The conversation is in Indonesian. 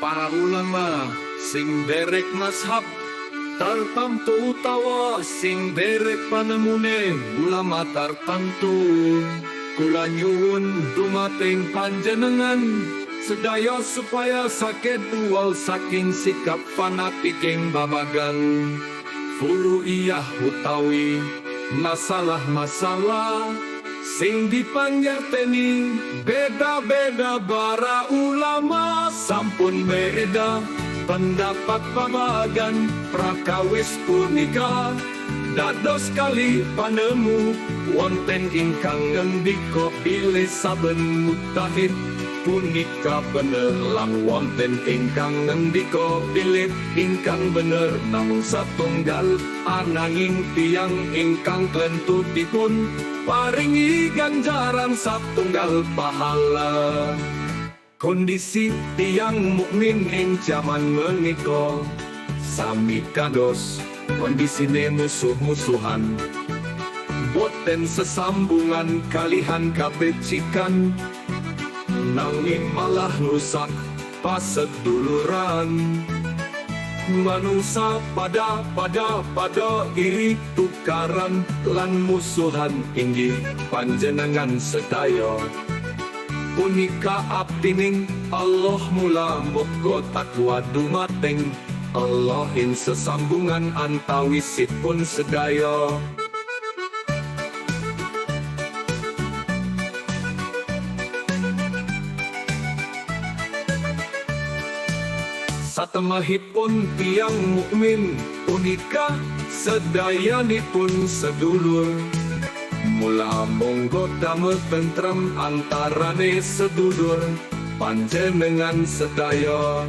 para ulama sing derek nashab tartamtu utawa sing derek panemune ulama tartamtu. Kula nyuwun dumateng panjenengan sedaya supaya sakit dual saking sikap fanatik babagan furu'iyah utawi masalah-masalah sing dipangerteni beda-beda bara ulama sampun beda pendapat babagan prakawis punika dados kali panemu wonten ingkang ngendika pilih saben mujtahid punika bener lang wonten ingkang ngendika pilih ingkang bener namung satunggal ananging tiyang ingkang klentutipun paringi ganjaran satunggal pahala. Kondisi tiyang mukmin ing jaman menika sami kados kondisine musuh-musuhan, boten sesambungan kalihan kapecikan, nanging malah rusak paseduluran. Manungsa pada iri tukaran lan musuhan inggih panjenengan sedaya. Punika abdining Allah mula muga takwa dumateng Allah ing sesambungan antawisipun sedaya. Satemahipun tiyang mukmin punika sedayanipun sedulur. Mula monggo damel tentrem antarane sedulur panjenengan sedaya.